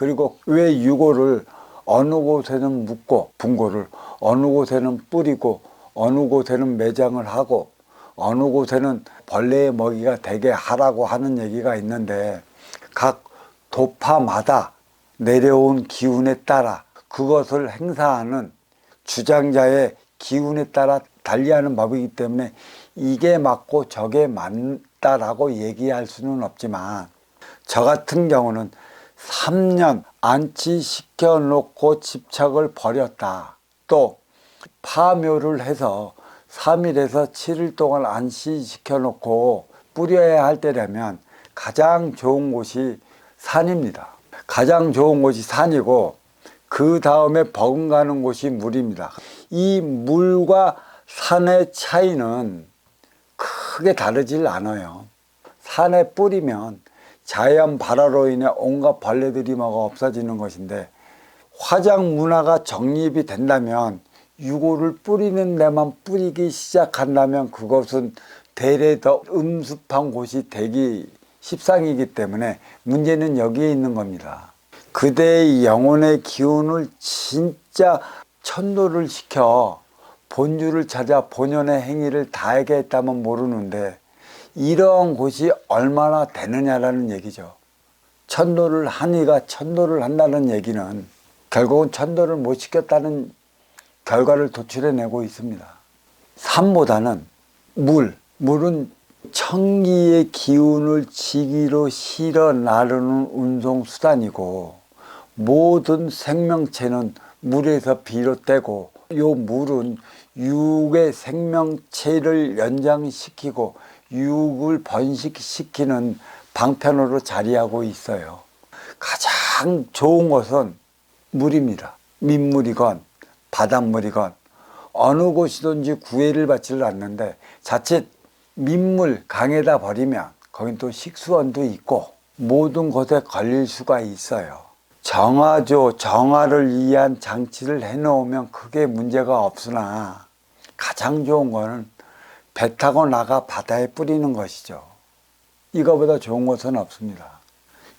그리고 왜 유골을 어느 곳에는 묻고 분골을 어느 곳에는 뿌리고 어느 곳에는 매장을 하고 어느 곳에는 벌레의 먹이가 되게 하라고 하는 얘기가 있는데, 각 도파마다 내려온 기운에 따라 그것을 행사하는 주장자의 기운에 따라 달리하는 법이기 때문에 이게 맞고 저게 맞다라고 얘기할 수는 없지만, 저 같은 경우는 3년 안치시켜 놓고 집착을 버렸다, 또 파묘를 해서 3일에서 7일 동안 안치시켜 놓고 뿌려야 할 때라면 가장 좋은 곳이 산입니다. 가장 좋은 곳이 산이고, 그 다음에 버금가는 곳이 물입니다. 이 물과 산의 차이는 크게 다르질 않아요. 산에 뿌리면 자연 발화로 인해 온갖 벌레들이 먹어 없어지는 것인데, 화장 문화가 정립이 된다면 유골을 뿌리는 데만 뿌리기 시작한다면 그것은 대래 더 음습한 곳이 되기 십상이기 때문에 문제는 여기에 있는 겁니다. 그대의 영혼의 기운을 진짜 천도를 시켜 본주를 찾아 본연의 행위를 다하게 했다면 모르는데, 이러한 곳이 얼마나 되느냐라는 얘기죠. 천도를 하니가 천도를 한다는 얘기는 결국은 천도를 못 시켰다는 결과를 도출해내고 있습니다. 산보다는 물은 청기의 기운을 지기로 실어 나르는 운송수단이고, 모든 생명체는 물에서 비롯되고, 요 물은 육의 생명체를 연장시키고 육을 번식시키는 방편으로 자리하고 있어요. 가장 좋은 것은 물입니다. 민물이건 바닷물이건 어느 곳이든지 구애를 받지를 않는데, 자칫 민물 강에다 버리면 거긴 또 식수원도 있고 모든 것에 걸릴 수가 있어요. 정화를 위한 장치를 해놓으면 크게 문제가 없으나, 가장 좋은 거는 배 타고 나가 바다에 뿌리는 것이죠. 이거보다 좋은 것은 없습니다.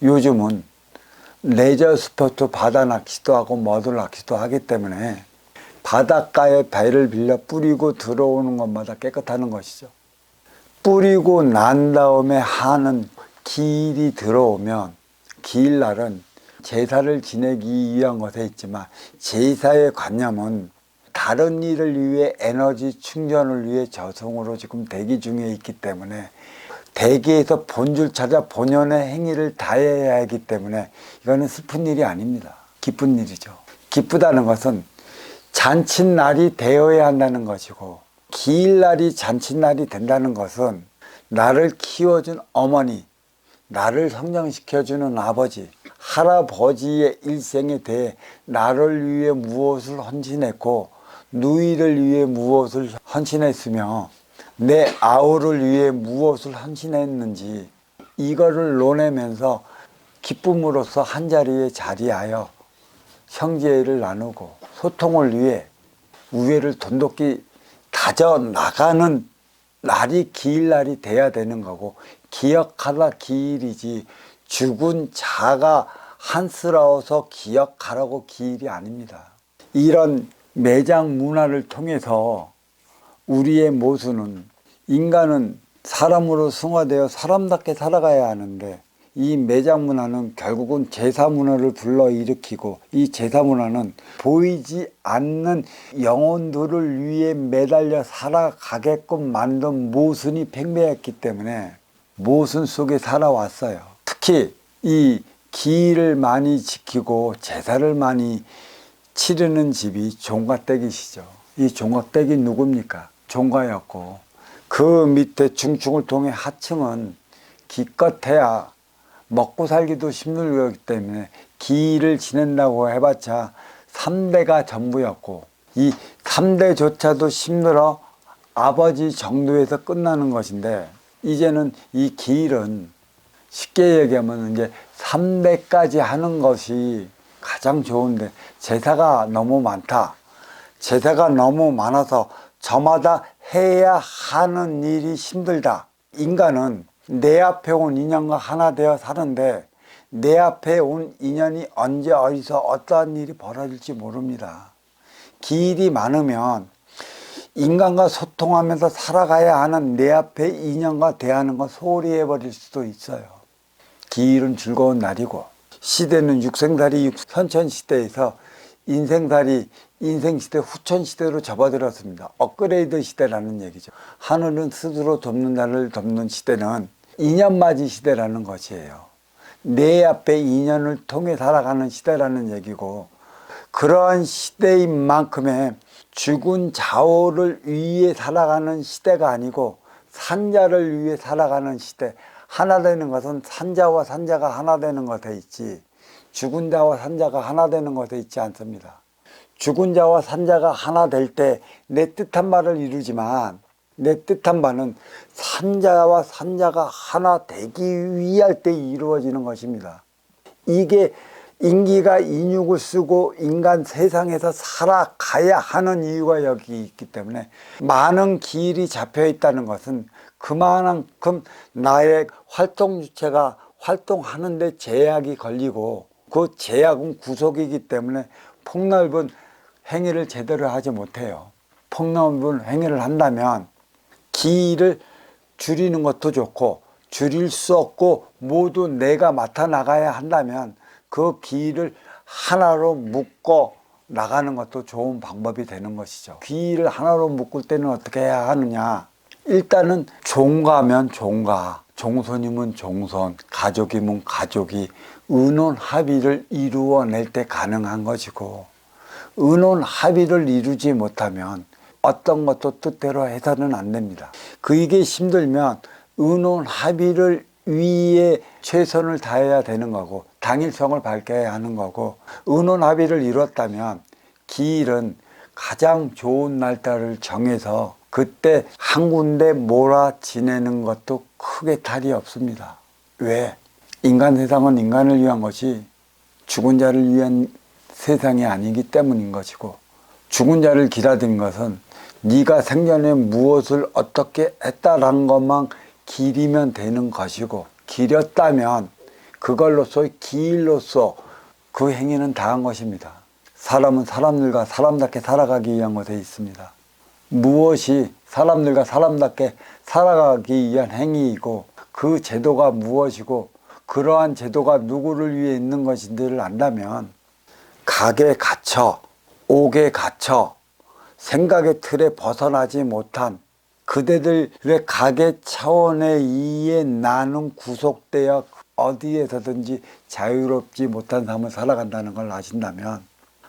요즘은 레저 스포츠 바다 낚시도 하고 머들 낚시도 하기 때문에 바닷가에 배를 빌려 뿌리고 들어오는 것마다 깨끗하는 것이죠. 뿌리고 난 다음에 하는 기일이 들어오면, 기일날은 제사를 지내기 위한 것에 있지만, 제사의 관념은 다른 일을 위해 에너지 충전을 위해 저승으로 지금 대기 중에 있기 때문에, 대기에서 본줄 찾아 본연의 행위를 다해야 하기 때문에 이거는 슬픈 일이 아닙니다. 기쁜 일이죠. 기쁘다는 것은 잔칫날이 되어야 한다는 것이고, 기일날이 잔칫날이 된다는 것은 나를 키워준 어머니, 나를 성장시켜주는 아버지, 할아버지의 일생에 대해 나를 위해 무엇을 헌신했고 누이를 위해 무엇을 헌신했으며 내 아우를 위해 무엇을 헌신했는지, 이거를 논하면서 기쁨으로써 한자리에 자리하여 형제를 나누고 소통을 위해 우애를 돈독히 다져나가는 날이 기일날이 돼야 되는 거고, 기억하다 기일이지 죽은 자가 한스러워서 기억하라고 기일이 아닙니다. 이런 매장 문화를 통해서 우리의 모순은, 인간은 사람으로 승화되어 사람답게 살아가야 하는데, 이 매장 문화는 결국은 제사 문화를 불러일으키고, 이 제사 문화는 보이지 않는 영혼들을 위해 매달려 살아가게끔 만든 모순이 팽배했기 때문에 모순 속에 살아왔어요. 특히 이 기일을 많이 지키고 제사를 많이 치르는 집이 종갓댁이시죠. 이 종갓댁이 누굽니까? 종가였고, 그 밑에 중층을 통해 하층은 기껏해야 먹고 살기도 힘들기 때문에 기일을 지낸다고 해봤자 3대가 전부였고, 이 3대조차도 힘들어 아버지 정도에서 끝나는 것인데, 이제는 이 기일은 쉽게 얘기하면 이제 3대까지 하는 것이 가장 좋은데, 제사가 너무 많다. 제사가 너무 많아서 저마다 해야 하는 일이 힘들다. 인간은 내 앞에 온 인연과 하나 되어 사는데, 내 앞에 온 인연이 언제 어디서 어떠한 일이 벌어질지 모릅니다. 기일이 많으면 인간과 소통하면서 살아가야 하는 내 앞에 인연과 대하는 거 소홀히 해버릴 수도 있어요. 기일은 즐거운 날이고 시대는 육생살이 현천시대에서 인생살이 인생시대 후천시대로 접어들었습니다. 업그레이드 시대라는 얘기죠. 하늘은 스스로 돕는 날을 돕는 시대는 인연맞이 시대라는 것이에요. 내 앞에 인연을 통해 살아가는 시대라는 얘기고, 그러한 시대인 만큼의 죽은 자오를 위해 살아가는 시대가 아니고 산자를 위해 살아가는 시대. 하나 되는 것은 산자와 산자가 하나 되는 것에 있지, 죽은 자와 산자가 하나 되는 것에 있지 않습니다. 죽은 자와 산자가 하나 될 때 내 뜻한 바를 이루지만, 내 뜻한 바는 산자와 산자가 하나 되기 위할 때 이루어지는 것입니다. 이게 인기가 인육을 쓰고 인간 세상에서 살아가야 하는 이유가 여기 있기 때문에, 많은 기일이 잡혀 있다는 것은 그만큼 나의 활동 주체가 활동하는 데 제약이 걸리고, 그 제약은 구속이기 때문에 폭넓은 행위를 제대로 하지 못해요. 폭넓은 행위를 한다면 기일을 줄이는 것도 좋고, 줄일 수 없고 모두 내가 맡아 나가야 한다면 그 기일을 하나로 묶어 나가는 것도 좋은 방법이 되는 것이죠. 기일을 하나로 묶을 때는 어떻게 해야 하느냐. 일단은 종가면 종가, 종손이면 종손, 가족이면 가족이 의논 합의를 이루어낼 때 가능한 것이고, 의논 합의를 이루지 못하면 어떤 것도 뜻대로 해서는 안 됩니다. 그게 힘들면 의논 합의를 위해 최선을 다해야 되는 거고, 당일성을 밝혀야 하는 거고, 의논 합의를 이뤘다면 기일은 가장 좋은 날짜를 정해서 그때 한 군데 몰아 지내는 것도 크게 탈이 없습니다. 왜? 인간 세상은 인간을 위한 것이 죽은 자를 위한 세상이 아니기 때문인 것이고, 죽은 자를 기다리는 것은 네가 생전에 무엇을 어떻게 했다라는 것만 기리면 되는 것이고, 기렸다면 그걸로서 기일로서 그 행위는 다한 것입니다. 사람은 사람들과 사람답게 살아가기 위한 것에 있습니다. 무엇이 사람들과 사람답게 살아가기 위한 행위이고, 그 제도가 무엇이고 그러한 제도가 누구를 위해 있는 것인지를 안다면, 각에 갇혀 옥에 갇혀 생각의 틀에 벗어나지 못한 그대들의 각의 차원에 의해 나는 구속되어 어디에서든지 자유롭지 못한 삶을 살아간다는 걸 아신다면,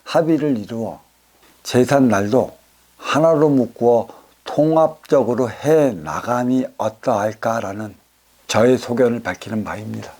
합의를 이루어 제삿날도 하나로 묶어 통합적으로 해 나감이 어떠할까라는 저의 소견을 밝히는 바입니다.